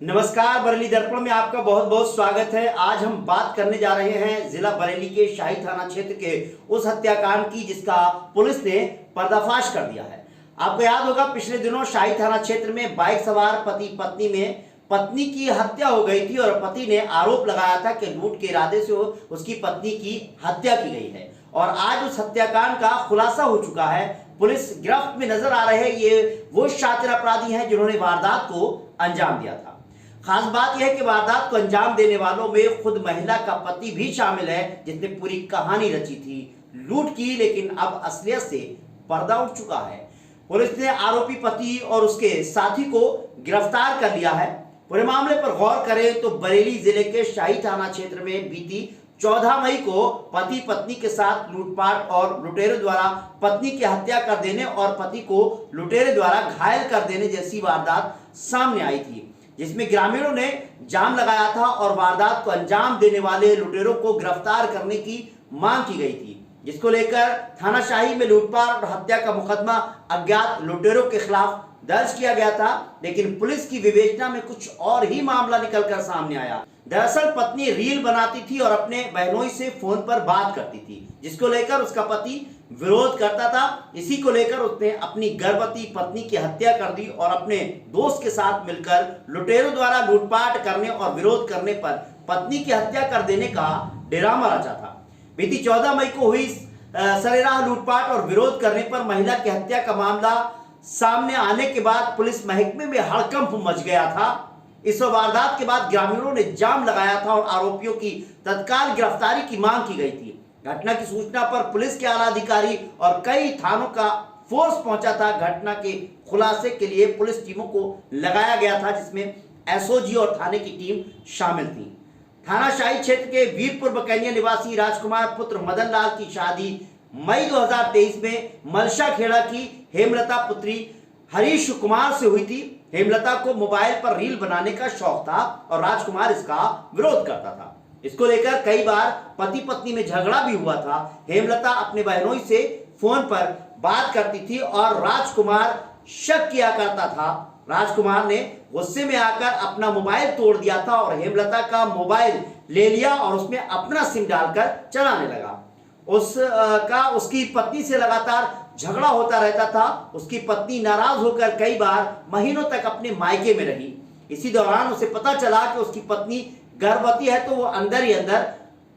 नमस्कार, बरेली दर्पण में आपका बहुत बहुत स्वागत है। आज हम बात करने जा रहे हैं जिला बरेली के शाही थाना क्षेत्र के उस हत्याकांड की जिसका पुलिस ने पर्दाफाश कर दिया है। आपको याद होगा, पिछले दिनों शाही थाना क्षेत्र में बाइक सवार पति पत्नी में पत्नी की हत्या हो गई थी और पति ने आरोप लगाया था कि लूट के इरादे से उसकी पत्नी की हत्या की गई है और आज उस हत्याकांड का खुलासा हो चुका है। पुलिस गिरफ्त में नजर आ रहे हैं। ये वो शातिर अपराधी हैं जिन्होंने वारदात को अंजाम दिया था। खास बात यह है कि वारदात को अंजाम देने वालों में खुद महिला का पति भी शामिल है, जिसने पूरी कहानी रची थी लूट की, लेकिन अब असलियत से पर्दा उठ चुका है। पुलिस ने आरोपी पति और उसके साथी को गिरफ्तार कर लिया है। पूरे मामले पर गौर करें तो बरेली जिले के शाही थाना क्षेत्र में बीती 14 मई को पति पत्नी के साथ लूटपाट और लुटेरों द्वारा पत्नी की हत्या कर देने और पति को लुटेरे द्वारा घायल कर देने जैसी वारदात सामने आई थी, जिसमें ग्रामीणों ने जाम लगाया था और वारदात को अंजाम देने वाले लुटेरों को गिरफ्तार करने की मांग की गई थी, जिसको लेकर थाना शाही में लूटपाट और हत्या का मुकदमा अज्ञात लुटेरों के खिलाफ दर्ज किया गया था। लेकिन पुलिस की विवेचना में कुछ और ही मामला निकलकर सामने आया। दरअसल पत्नी रील बनाती थी और अपने बहनोई से फोन पर बात करती थी, जिसको लेकर उसका पति विरोध करता था। इसी को लेकर उसने अपनी गर्भवती पत्नी की हत्या कर दी और अपने दोस्त के साथ मिलकर लुटेरों द्वारा लूटपाट करने और विरोध करने पर पत्नी की हत्या कर देने का ड्रामा रचा था। बीती 14 मई को हुई सरेराह लूटपाट और विरोध करने पर महिला की हत्या का मामला सामने आने के बाद पुलिस महकमे में हड़कंप मच गया था। इस वारदात के बाद ग्रामीणों ने जाम लगाया था और आरोपियों की तत्काल गिरफ्तारी की मांग की गई थी। घटना की सूचना पर पुलिस के आला अधिकारी और कई थानों का फोर्स पहुंचा था। घटना के खुलासे के लिए पुलिस टीमों को लगाया गया था, जिसमें एसओजी और थाने की टीम शामिल थी। थाना शाही क्षेत्र के वीरपुर बकैनिया निवासी राजकुमार पुत्र मदन लाल की शादी मई 2023 में मलशा खेड़ा की हेमलता पुत्री हरीश कुमार से हुई थी। हेमलता को मोबाइल पर रील बनाने का शौक था और राजकुमार इसका विरोध करता था। इसको लेकर कई बार पति पत्नी में झगड़ा भी हुआ था। हेमलता अपने बहनोई से फोन पर बात करती थी और राजकुमार शक किया करता था। राजकुमार ने गुस्से में आकर अपना मोबाइल तोड़ दिया था और हेमलता का मोबाइल ले लिया और उसमें अपना सिम डालकर चलाने लगा। उसकी पत्नी से लगातार झगड़ा होता रहता था। उसकी पत्नी नाराज होकर कई बार महीनों तक अपने मायके में रही। इसी दौरान उसे पता चला कि उसकी पत्नी गर्भवती है, तो वो अंदर ही अंदर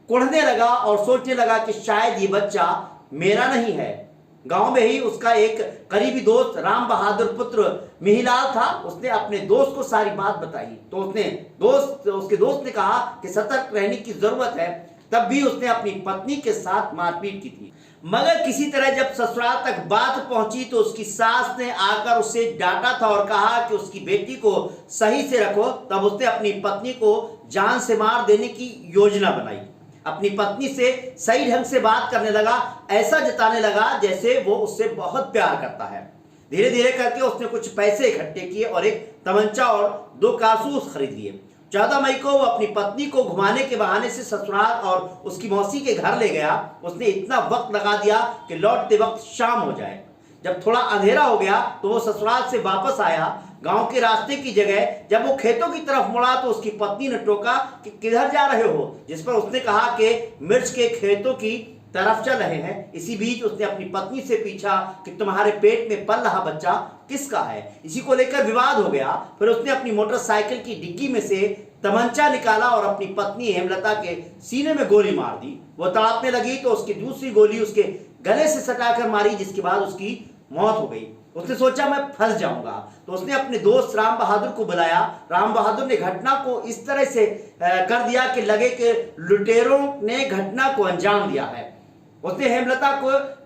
कुढ़ने लगा और सोचने लगा कि शायद ये बच्चा मेरा नहीं है। गांव में ही उसका एक करीबी दोस्त राम बहादुर पुत्र मिहिलाल था। उसने अपने दोस्त को सारी बात बताई तो उसके दोस्त ने कहा कि सतर्क रहने की जरूरत है। तब भी उसने अपनी पत्नी के साथ मारपीट की थी, मगर किसी तरह जब ससुराल तक बात पहुंची तो उसकी सास ने आकर उसे डांटा था और कहा कि उसकी बेटी को सही से रखो। तब उसने अपनी पत्नी को जान से मार देने की योजना बनाई। अपनी पत्नी से सही ढंग से बात करने लगा, ऐसा जताने लगा जैसे वो उससे बहुत प्यार करता है। धीरे धीरे करके उसने कुछ पैसे इकट्ठे किए और एक तमंचा और 2 कारतूस खरीद लिए। 14 मई को वो अपनी पत्नी को घुमाने के बहाने से ससुराल और उसकी मौसी के घर ले गया। उसने इतना वक्त लगा दिया कि लौटते वक्त शाम हो जाए। जब थोड़ा अंधेरा हो गया तो वो ससुराल से वापस आया। गांव के रास्ते की जगह जब वो खेतों की तरफ मुड़ा तो उसकी पत्नी ने टोका कि किधर जा रहे हो, जिस पर उसने कहा कि मिर्च के खेतों की तरफ चल रहे हैं। इसी बीच उसने अपनी पत्नी से पूछा कि तुम्हारे पेट में पल रहा बच्चा किसका है। इसी को लेकर विवाद हो गया। फिर उसने अपनी मोटरसाइकिल की डिग्गी में से तमंचा निकाला और अपनी पत्नी हेमलता के सीने में गोली मार दी। वो तड़पने लगी तो उसकी दूसरी गोली उसके गले से सटाकर मारी, जिसके बाद उसकी मौत हो गई। उसने सोचा मैं फंस जाऊंगा, तो उसने अपने दोस्त राम बहादुर को बुलाया। राम बहादुर ने घटना को इस तरह से कर दिया कि लगे कि लुटेरों ने घटना को अंजाम दिया है। उसने हेमलता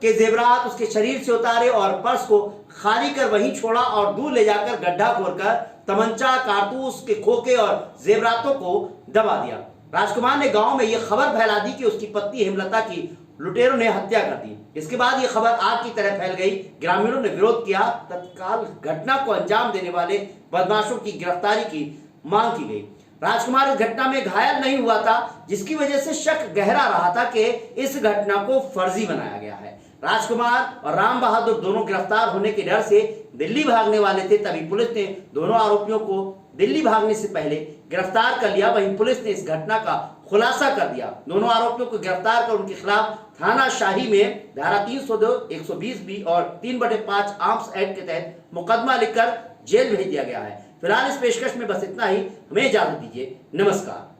के जेवरात उसके शरीर से उतारे और पर्स को खाली कर वहीं छोड़ा और दूर ले जाकर गड्ढा खोदकर तमंचा, कारतूस के खोखे और जेवरातों को दबा दिया। राजकुमार ने गांव में यह खबर फैला दी कि उसकी पत्नी हेमलता की लुटेरों ने हत्या कर दी। इसके बाद यह खबर आग की तरह फैल गई। ग्रामीणों ने विरोध किया। तत्काल घटना को अंजाम देने वाले बदमाशों की गिरफ्तारी की मांग की गई। राजकुमार इस घटना में घायल नहीं हुआ था, जिसकी वजह से शक गहरा रहा था कि इस घटना को फर्जी बनाया गया है। राजकुमार और राम बहादुर दोनों गिरफ्तार होने के डर से दिल्ली भागने वाले थे। तभी पुलिस ने दोनों आरोपियों को दिल्ली भागने से पहले गिरफ्तार कर लिया। वहीं पुलिस ने इस घटना का खुलासा कर दिया। दोनों आरोपियों को गिरफ्तार कर उनके खिलाफ थाना शाही में धारा 302, 120B और 3/5 आर्म्स एक्ट के तहत मुकदमा लिखकर जेल भेज दिया गया है। फिलहाल इस पेशकश में बस इतना ही। हमें इजाजत दीजिए। नमस्कार।